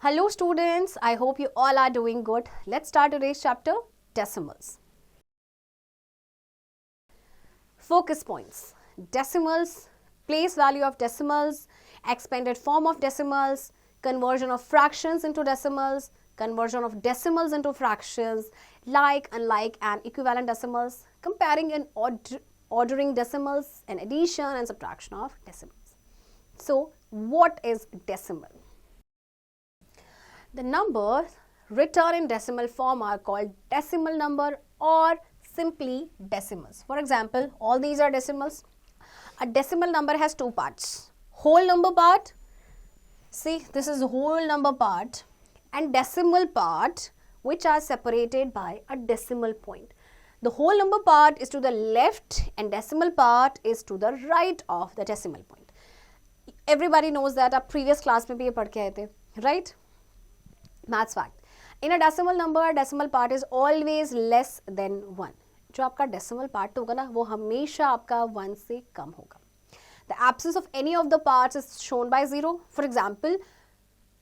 Hello students, I hope you all are doing good. Let's start today's chapter, decimals. Focus points, decimals, place value of decimals, expanded form of decimals, conversion of fractions into decimals, conversion of decimals into fractions, like, unlike and equivalent decimals, comparing and ordering decimals, and addition and subtraction of decimals. So, what is decimal? The numbers written in decimal form are called decimal number or simply decimals. For example, all these are decimals. A decimal number has two parts. Whole number part, see this is whole number part, and decimal part, which are separated by a decimal point. The whole number part is to the left and decimal part is to the right of the decimal point. Everybody knows that. आप previous class में भी ये पढ़ के आए थे, right? Maths fact. In a decimal number, decimal part is always less than 1. जो आपका decimal part होगा ना, वो हमेशा आपका 1 से कम होगा. The absence of any of the parts is shown by 0. For example,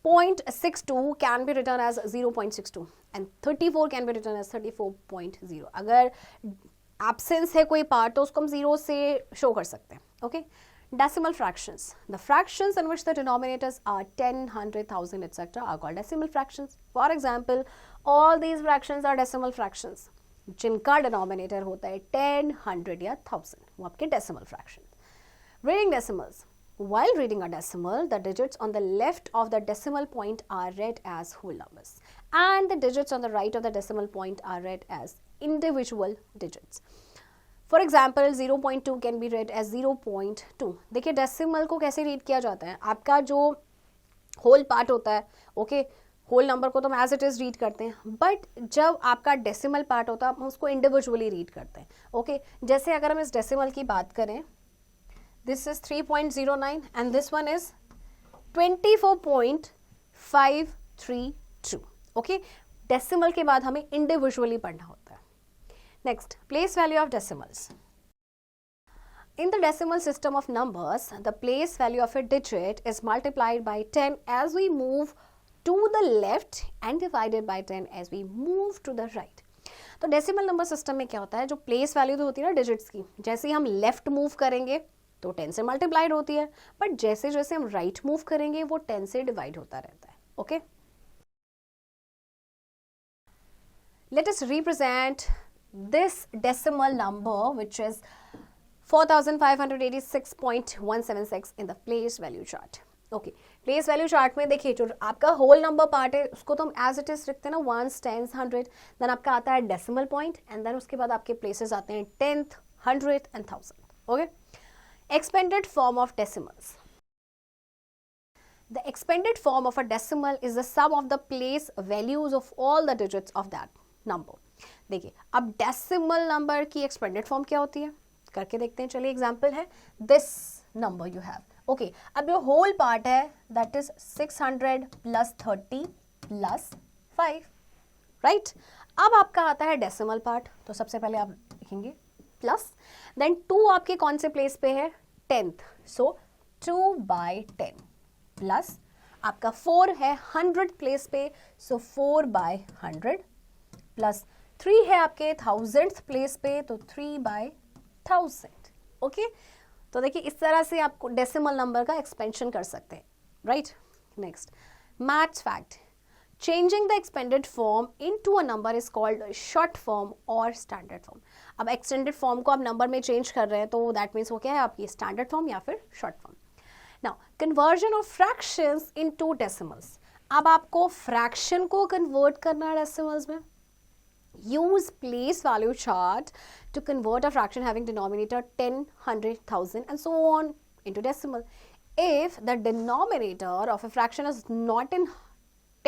0.62 can be written as 0.62 and 34 can be written as 34.0. अगर absence है कोई part तो उसको हम 0 से show कर सकते हैं. Okay? Decimal fractions. The fractions in which the denominators are 10, 100, 1000, etc. are called decimal fractions. For example, all these fractions are decimal fractions. जिनका denominator होता है 10, 100 या 1000. वो आपके decimal fractions. Reading decimals. While reading a decimal, the digits on the left of the decimal point are read as whole numbers. And the digits on the right of the decimal point are read as individual digits. For example 0.2 can be read as 0.2. देखिए decimal को कैसे read किया जाता है. आपका जो whole part होता है, ओके, होल नंबर को तो हम एज इट इज रीड करते हैं, बट जब आपका डेसिमल पार्ट होता है हम उसको इंडिविजुअली रीड करते हैं. ओके, जैसे अगर हम इस डेसिमल की बात करें, this is 3.09 and this one is 24.532. Okay, decimal के बाद हमें इंडिविजुअली पढ़ना होता है. Next, place value of decimals. In the decimal system of numbers, the place value of a digit is multiplied by 10 as we move to the left and divided by 10 as we move to the right. तो decimal number system में क्या होता है, जो place value तो होती है ना digits की, जैसे ही हम left move करेंगे तो 10 से multiplied होती है, but जैसे जैसे हम right move करेंगे वो 10 से divide होता रहता है. Okay? Let us represent this decimal number which is 4586.176 in the place value chart. Okay, place value chart में देखिए जो आपका whole number part है उसको तो हम as it is लिखते हैं ना, 1s, 10s, 100. then आपका आता है decimal point and then उसके बाद आपके places आते हैं 10th, 100th and 1000. Okay, expanded form of decimals. The expanded form of a decimal is the sum of the place values of all the digits of that number. देखिए अब decimal number की expanded form क्या होती है करके देखते हैं. चलिए एग्जांपल है this number you have. Okay, अब जो होल पार्ट है that is 600 plus 30 plus 5, right. अब आपका आता है डेसिमल पार्ट, तो सबसे पहले आप लिखेंगे प्लस, देन 2 आपके कौन से प्लेस पे है, 10th, सो 2/10 प्लस आपका 4 है 100 प्लेस पे, सो 4/100 प्लस 3 है आपके 1000th प्लेस पे, तो 3/1000. ओके, तो देखिए इस तरह से आप डेसिमल नंबर का एक्सपेंशन कर सकते हैं, right. Next, maths fact. Changing the expanded form into a number is called short form और स्टैंडर्ड फॉर्म. अब एक्सटेंडेड फॉर्म को आप नंबर में चेंज कर रहे हैं तो दैट मीन्स वो क्या है आपकी स्टैंडर्ड फॉर्म या फिर short form. Now conversion of fractions into decimals. अब आपको फ्रैक्शन को कन्वर्ट करना है डेसिमल्स में. Use place value chart to convert a fraction having denominator 10, 100, 1000 and so on into decimal. If the denominator of a fraction is not in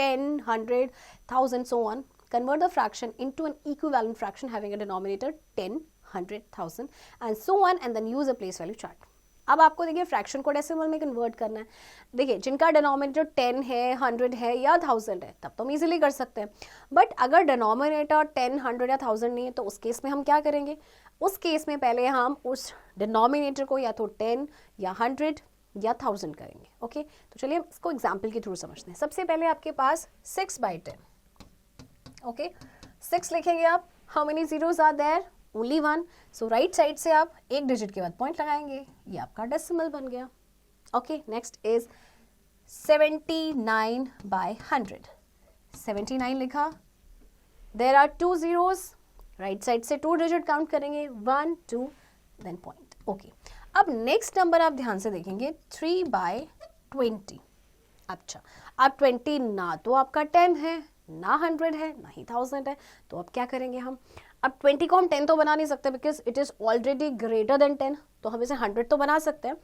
10, 100, 1000 so on, convert the fraction into an equivalent fraction having a denominator 10, 100, 1000 and so on and then use a place value chart. अब आपको देखिए fraction को decimal में convert करना है. देखिए जिनका denominator 10 है, 100 है या 1000 है तब तो हम इजीली कर सकते हैं, बट अगर डिनोमिनेटर 10, 100 या 1000 नहीं है तो उस केस में हम क्या करेंगे. उस केस में पहले हम उस डिनोमिनेटर को या तो 10 या 100 या 1000 करेंगे. ओके तो चलिए इसको एग्जाम्पल के थ्रू समझते हैं. सबसे पहले आपके पास 6/10. ओके 6 लिखेंगे आप. How many zeros are there? Only 1. So right side से आप एक डिजिट के बाद पॉइंट लगाएंगे, ये आपका डेसिमल बन गया. Okay next is 79/100. 79 लिखा. There are 2 zeros. Right side से 2 डिजिट काउंट करेंगे, 1 2 देन पॉइंट. ओके अब नेक्स्ट नंबर आप ध्यान से देखेंगे 3/20. अच्छा अब 20 ना तो आपका 10 है, ना 100 है, ना ही 1000 है. तो अब क्या करेंगे हम? अब 20 को हम 10 तो बना नहीं सकते because it is already greater than 10. तो हम इसे 100 तो बना सकते हैं.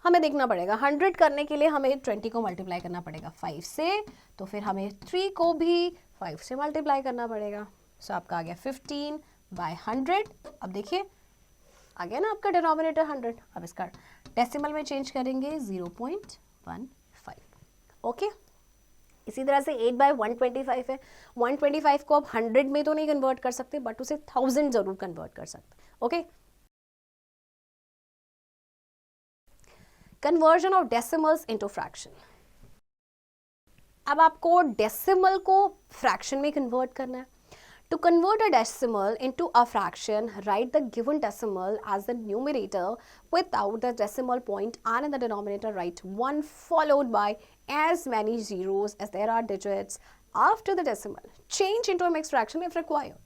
हमें देखना पड़ेगा 100 करने के लिए हमें 20 को मल्टीप्लाई करना पड़ेगा 5 से. तो फिर हमें 3 को भी 5 से मल्टीप्लाई करना पड़ेगा. सो आपका आ गया 15/100. अब देखिए आ गया ना आपका डिनोमिनेटर 100. अब इसका डेसिमल में चेंज करेंगे 0.15. ओके इसी तरह से 8/125 है. 125 को आप 100 में तो नहीं कन्वर्ट कर सकते बट उसे 1000 जरूर कन्वर्ट कर सकते. Okay conversion of decimals into fraction. अब आपको डेसिमल को फ्रैक्शन में कन्वर्ट करना है. To convert a decimal into a fraction, write the given decimal as the numerator without the decimal point, and in the denominator write 1 followed by as many zeros as there are digits after the decimal. Change into a mixed fraction if required.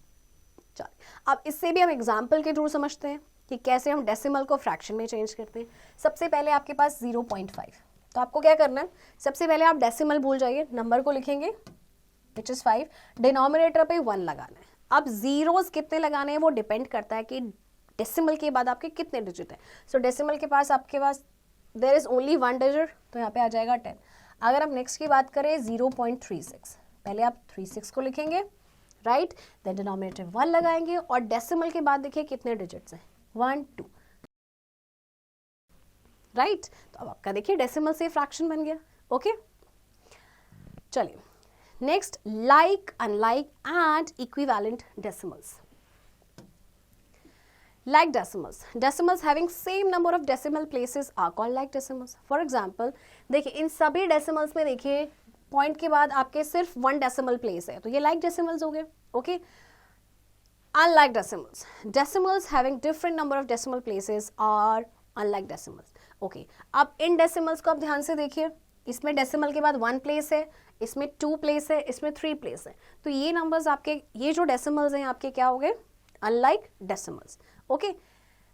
चलिए अब इससे भी हम example के through समझते हैं कि कैसे हम डेसिमल को फ्रैक्शन में चेंज करते हैं. सबसे पहले आपके पास 0.5. तो आपको क्या करना है? सबसे पहले आप डेसिमल भूल जाइए, नंबर को लिखेंगे विच इज 5. डिनोमिनेटर पे 1 लगाना है. अब जीरोस कितने लगाने हैं वो डिपेंड करता है कि डेसिमल के बाद आपके कितने डिजिट हैं. सो डेसिमल के पास आपके पास देयर इज ओनली 1 डिजिट, तो यहाँ पे आ जाएगा 10. अगर आप नेक्स्ट की बात करें 0.36, पहले आप 36 को लिखेंगे राइट, देन डिनोमिनेटर 1 लगाएंगे और डेसिमल के बाद देखिए कितने डिजिट्स हैं 1 2 राइट. तो अब आपका देखिए डेसिमल से फ्रैक्शन बन गया. ओके चलिए next like, unlike and equivalent decimals. Like decimals. Decimals having same number of decimal places are called like decimals. For example, देखिए इन सभी decimals में देखिए पॉइंट के बाद आपके सिर्फ 1 decimal place है, तो ये like decimals हो गए. Okay unlike decimals. Decimals having different number of decimal places are unlike decimals. Okay अब इन decimals को आप ध्यान से देखिए. इसमें डेसिमल के बाद 1 प्लेस है, इसमें 2 प्लेस है, इसमें 3 प्लेस है. तो ये नंबर्स आपके, ये जो डेसिमल्स हैं आपके क्या हो गए? Unlike decimals. Okay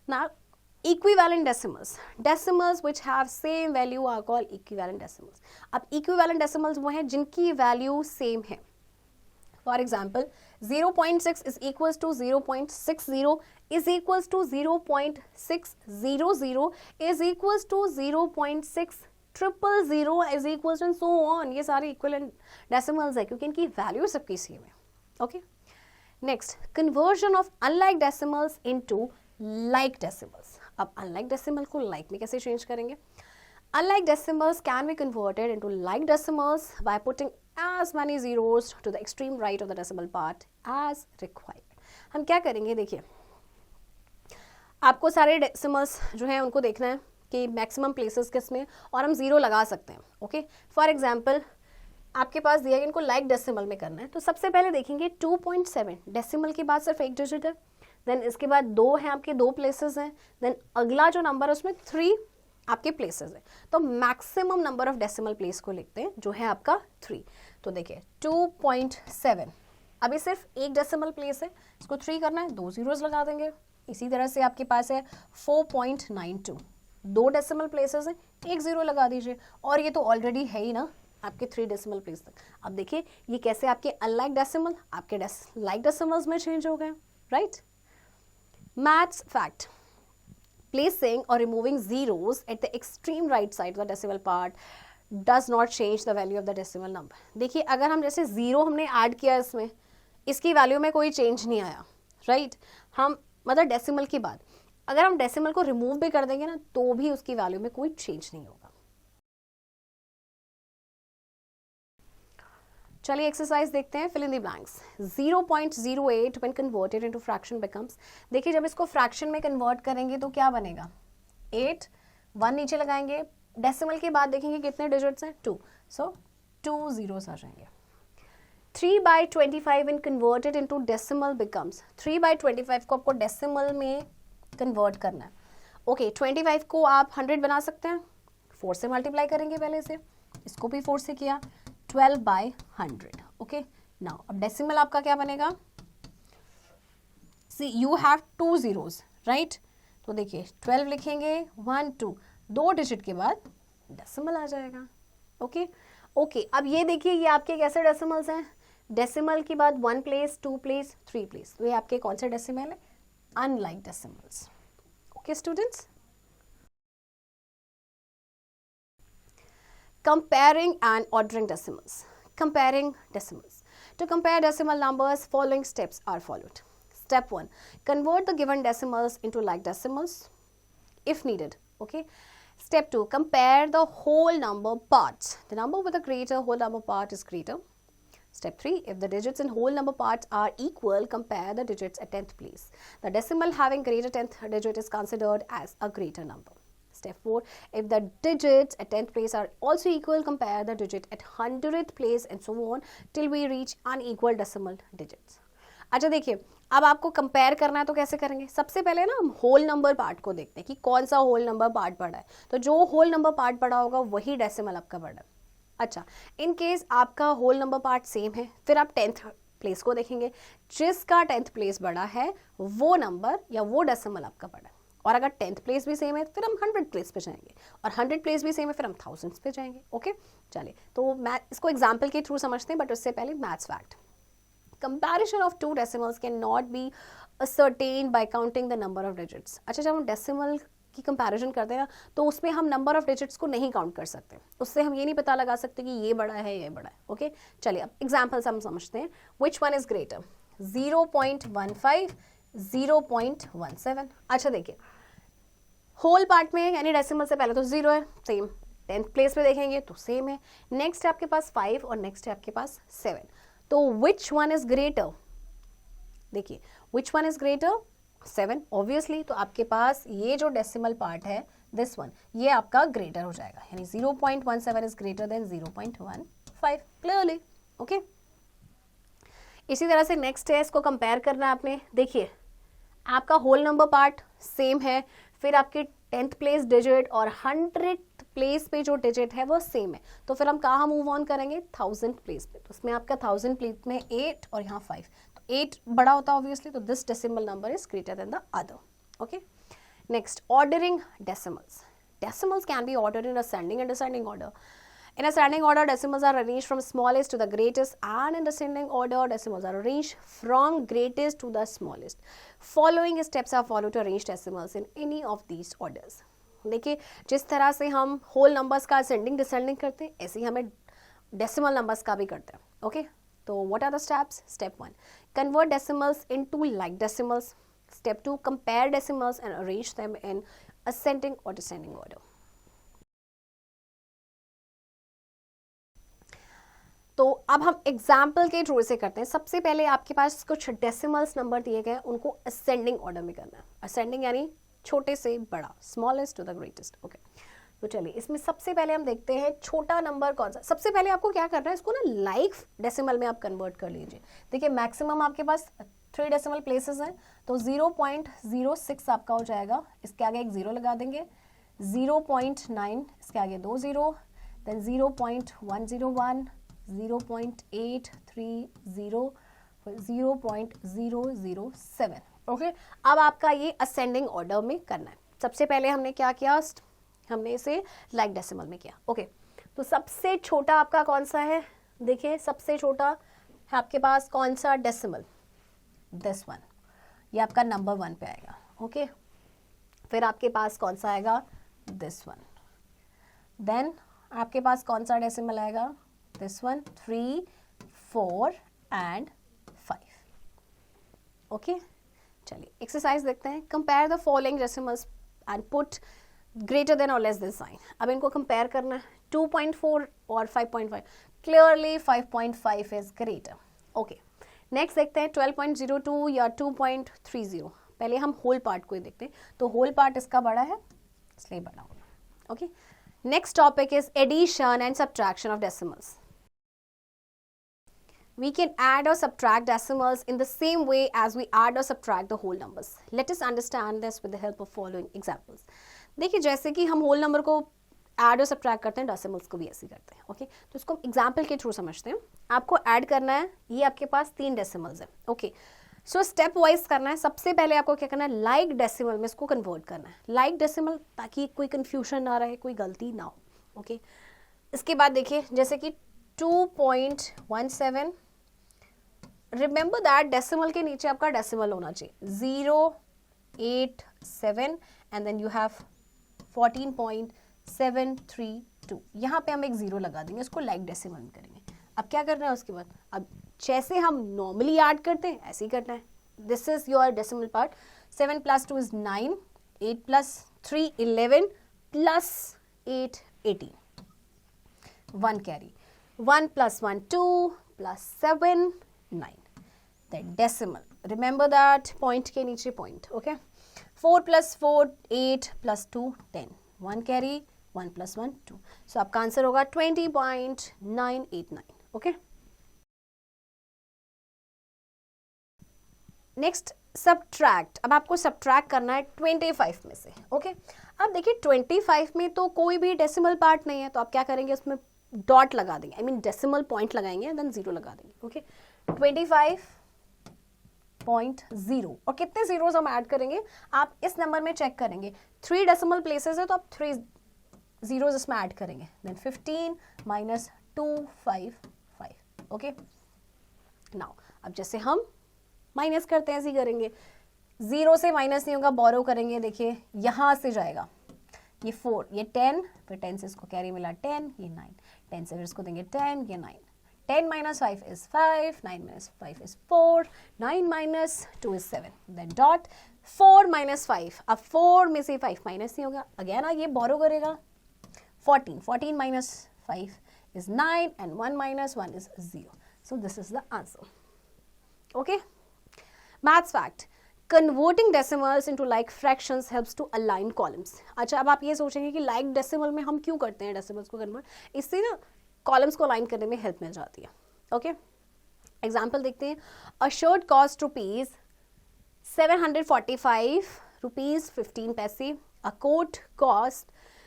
now equivalent decimals. Decimals which have same value are called equivalent decimals. अब इक्विवेलेंट डेसिमल्स वो हैं जिनकी वैल्यू सेम है. For example 0.6 is equals to 0.60 is equals to 0.600 is equals to 0.600 is equals and so on. ये सारे equivalent decimals है क्योंकि इनकी वैल्यू सबकी सेम है. Okay next conversion of unlike decimals into like decimals. अब unlike decimal को like में कैसे चेंज करेंगे? Unlike decimals can be converted into like decimals by putting as many zeros to the extreme right of the decimal part as required. हम क्या करेंगे? देखिए आपको सारे डेसिमल्स जो हैं उनको देखना है कि मैक्सिमम प्लेसेस किस में, और हम जीरो लगा सकते हैं. ओके फॉर एग्जांपल आपके पास दिया है इनको लाइक डेसिमल में करना है. तो सबसे पहले देखेंगे 2.7 डेसिमल के बाद सिर्फ एक डिजिट है, देन इसके बाद 2 हैं आपके 2 प्लेसेस हैं, देन अगला जो नंबर है उसमें 3 आपके प्लेसेस है. तो maximum number of decimal place को लिखते हैं जो है आपका 3. तो देखिए 2.7 अभी सिर्फ एक डेसिमल प्लेस है, इसको 3 करना है 2 जीरोस लगा देंगे. इसी तरह से आपके पास है 4.92 2 डेसिमल प्लेसेस हैं, 1 जीरो लगा दीजिए, और ये तो ऑलरेडी है ही ना आपके 3 डेसिमल प्लेस तक. अब देखिए ये कैसे आपके अनलाइक डेसिमल आपके लाइक डेसिमल्स में चेंज हो गए. Right maths fact. Placing or removing zeros at the extreme right side of the decimal part does not change the value of the decimal number. देखिए अगर हम जैसे जीरो हमने add किया इसमें, इसकी वैल्यू में कोई चेंज नहीं आया. राइट हम मतलब डेसिमल के बाद अगर हम डेसिमल को रिमूव भी कर देंगे ना तो भी उसकी वैल्यू में कोई चेंज नहीं होगा. चलिए एक्सरसाइज देखते हैं. Fill in the blanks. 0.08 when converted into fraction becomes. देखिए जब इसको फ्रैक्शन में कन्वर्ट करेंगे तो क्या बनेगा? 8 1 नीचे लगाएंगे डेसिमल के बाद देखेंगे कितने डिजिट्स हैं, 2, सो 2 zeros आ जाएंगे. 3/25 when converted into decimal becomes, 3/25 को आपको डेसिमल में कन्वर्ट करना है. ओके 25 को आप 100 बना सकते हैं, 4 से मल्टीप्लाई करेंगे पहले से, इसको भी 4 से किया, 12/100. ओके नाउ अब डेसिमल आपका क्या बनेगा, सी यू हैव 2 zeros राइट, तो देखिए 12 लिखेंगे, 1 2, 2 डिजिट के बाद डेसिमल आ जाएगा. ओके ओके अब ये देखिए ये आपके कैसे डेसिमल्स हैं, डेसिमल के बाद 1 प्लेस, 2 प्लेस, 3 प्लेस, तो ये आपके कौन से डेसिमल है, unlike decimals. Okay students, comparing and ordering decimals. Comparing decimals. To compare decimal numbers, following steps are followed. Step 1, convert the given decimals into like decimals if needed. Okay. Step 2, compare the whole number parts. The number with a greater whole number part is greater. Step 3, if the digits in whole number parts are equal, compare the digits at 10th place. The decimal having greater 10th digit is considered as a greater number. Step 4, if the digits at 10th place are also equal, compare the digit at 100th place and so on till we reach unequal decimal digits. अच्छा देखिए अब आपको compare करना है तो कैसे करेंगे, सबसे पहले ना हम होल नंबर पार्ट को देखते हैं कि कौन सा होल नंबर पार्ट पड़ा है, तो जो होल नंबर पार्ट पड़ा होगा वही डेसिमल आपका पड़ा है. अच्छा इन केस आपका होल नंबर पार्ट सेम है, फिर आप 10th प्लेस को देखेंगे, जिसका 10th प्लेस बड़ा है वो नंबर या वो डेसिमल आपका पड़ा है. और अगर 10th प्लेस भी सेम है फिर हम 100 प्लेस पे जाएंगे, और 100 प्लेस भी सेम है फिर हम 1000 पे जाएंगे. ओके चलिए तो मैं इसको एग्जाम्पल के थ्रू समझते हैं, बट उससे पहले maths fact. Comparison of 2 decimals can not be ascertain bye counting the number of digits. अच्छा जब हम डेसिमल की कंपैरिजन करते हैं ना तो उसमें हम नंबर ऑफ डिजिट्स को नहीं काउंट कर सकते, उससे हम ये नहीं पता लगा सकते कि ये बड़ा है ये बड़ा है. ओके चलिए अब एग्जाम्पल्स हम समझते हैं. Which one is greater, 0.15, 0.17. अच्छा देखिए होल पार्ट में यानी डेसिमल से पहले तो 0 है, सेम. 10th प्लेस पे देखेंगे तो सेम है, नेक्स्ट है आपके पास 5 और नेक्स्ट है आपके पास 7. तो विच वन इज ग्रेटर, देखिए which one is greater, 7 obviously. तो आपके पास ये जो डेसिमल पार्ट है दिस वन ये आपका ग्रेटर हो जाएगा, यानी 0.17 is greater than 0.15 clearly. Okay इसी तरह से नेक्स्ट है, इसको कंपेयर करना है आपने. देखिए आपका होल नंबर पार्ट सेम है, फिर आपके 10th प्लेस डिजिट और 100th प्लेस पे जो डिजिट है वो सेम है, तो फिर हम कहाँ मूव ऑन करेंगे, 1000th प्लेस पे. तो उसमें आपका 1000 प्लेस में 8 और यहाँ 5, तो 8 बड़ा होता है ऑब्वियसली, तो this decimal number is greater than the other. Okay next ordering decimals. Decimals can be ordered in ascending and descending order. In ascending order, decimals are arranged from smallest to the greatest, and in descending order, decimals are arranged from greatest to the smallest. Following steps are followed to arrange decimals in any of these orders. देखिए जिस तरह से हम whole numbers का ascending descending करते हैं ऐसे ही हमें डेसिमल नंबर्स का भी करते हैं. ओके तो what are the steps. Step 1, convert decimals into like decimals. Step 2, compare decimals and arrange them in ascending or descending order. तो अब हम एग्जाम्पल के थ्रू से करते हैं. सबसे पहले आपके पास कुछ डेसिमल्स नंबर दिए गए, उनको असेंडिंग ऑर्डर में करना है. असेंडिंग यानी छोटे से बड़ा, smallest to the greatest. Okay तो चलिए इसमें सबसे पहले हम देखते हैं छोटा नंबर कौन सा. सबसे पहले आपको क्या करना है, इसको ना लाइक डेसिमल में आप कन्वर्ट कर लीजिए. देखिए मैक्सिमम आपके पास 3 डेसिमल प्लेसेस हैं, तो 0.06 आपका हो जाएगा. इसके आगे एक 0 लगा देंगे, 0.9 इसके आगे 2 0, देन 0.101, 0.830, 0.007. ओके अब आपका ये असेंडिंग ऑर्डर में करना है. सबसे पहले हमने क्या किया, हमने इसे लाइक डेसिमल में किया. ओके तो सबसे छोटा आपका कौन सा है, देखिए सबसे छोटा है आपके पास कौन सा डेसिमल, दिस वन, ये आपका नंबर 1 पे आएगा. ओके फिर आपके पास कौन सा आएगा, दिस वन. देन आपके पास कौन सा डेसिमल आएगा, दिस वन, 3, 4 एंड 5. ओके चलिए एक्सरसाइज देखते हैं. Compare the following decimals and put greater than और लेस देन साइन. अब इनको कंपेयर करना है, 2.4 और 5.5. Clearly 5.5 is greater. Okay next देखते हैं 12.02 या 2.30. पहले हम होल पार्ट को ही देखते हैं, तो होल पार्ट इसका बड़ा है इसलिए बड़ा होगा. Okay Next topic is addition and subtraction of decimals. We can add or subtract decimals in the same way as we add or subtract the whole numbers. Let us understand this with the help of following examples. देखिए जैसे कि हम whole number को add और subtract करते हैं, decimals को भी ऐसे करते हैं. ओके, तो इसको एग्जाम्पल के थ्रू समझते हैं. आपको ऐड करना है, ये आपके पास 3 डेसिमल्स है. ओके, सो स्टेप वाइज करना है. सबसे पहले आपको क्या करना है, लाइक डेसिमल में इसको कन्वर्ट करना है. लाइक डेसिमल, ताकि कोई कन्फ्यूजन ना रहे, कोई गलती ना हो. ओके, इसके बाद देखिए जैसे कि 2.17. रिमेंबर दैट डेसिमल के नीचे आपका डेसिमल होना चाहिए. 0.87 एंड देन यू हैव 14.732. यहाँ पे हम एक 0 लगा देंगे, इसको लाइक डेसिमल में करेंगे. अब क्या करना है उसके बाद, अब जैसे हम नॉर्मली ऐड करते हैं ऐसे ही करना है. This is your decimal part. 7 + 2 is 9, 8 + 3 11 + 8 18. 1 carry. 1 + 1 2 + 7 9. The decimal. Remember that point के नीचे point. Okay. 4 + 4 8 + 2 10. 1 carry. 1 + 1 2. So आपका आंसर होगा 20.989. Okay. Next subtract. अब आपको सब्ट्रैक्ट करना है 25 में से. ओके, अब देखिए 25 में तो कोई भी डेसिमल पार्ट नहीं है, तो आप क्या करेंगे, उसमें डॉट लगा देंगे, आई मीन डेसिमल पॉइंट लगाएंगे, देन 0 लगा देंगे. ओके, 25.0. और कितने जीरोस हम ऐड करेंगे आप इस नंबर में चेक करेंगे. 3 डेसिमल प्लेसेस है तो आप 3 जीरोस इसमें ऐड करेंगे. देन 15 - 255. ओके, नाउ अब जैसे हम माइनस करते हैं ऐसे ही करेंगे. 0 से माइनस नहीं होगा, बोरो करेंगे. देखिए यहाँ से जाएगा ये 4, ये 10, फिर 10 से इसको कैरी मिला 10, ये 9, 10 से फिर इसको देंगे 10, ये 9. 10 - 5 is 5, 9 - 5 is 4, 9 - 2 is 7. Then dot 4 - 5. अब 4 में से 5 माइनस नहीं होगा, अगेन ये बोरो करेगा. 14 - 5 is 9 and 1 - 1 is 0. So this is the answer. Okay. Maths fact. Converting decimals into like fractions helps to align columns. अच्छा, अब आप ये सोचेंगे कि like decimal में हम क्यों करते हैं decimals को convert. इससे ना columns को align करने में help मिल जाती है. Okay. Example देखते हैं. A shirt cost rupees 745 rupees 15 paise. A coat cost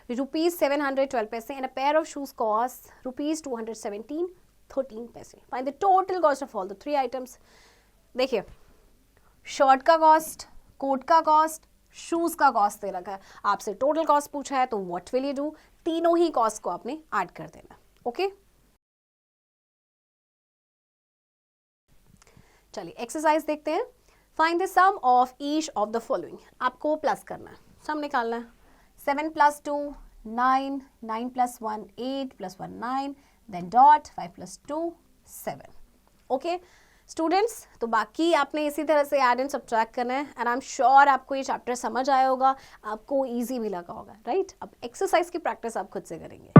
rupees 712 paise and a pair of shoes cost rupees 217 13 paise. Find the total cost of all the 3 items. देखिए shirt का cost, coat का cost, shoes का cost दे रखा है. आपसे total cost पूछा है तो व्हाट विल यू डू, तीनों ही कॉस्ट को आपने ऐड कर देना. ओके, चलिए एक्सरसाइज देखते हैं. Find the sum of each of the following. आपको प्लस करना है, सम निकालना है. 7 + 2 9, 9 + 1 8 + 1 9, देन डॉट 5 + 2 7. ओके स्टूडेंट्स, तो बाकी आपने इसी तरह से ऐड एंड सब्ट्रैक्ट करना है. एंड आई एम श्योर आपको ये चैप्टर समझ आया होगा, आपको इजी भी लगा होगा, राइट. अब एक्सरसाइज की प्रैक्टिस आप खुद से करेंगे.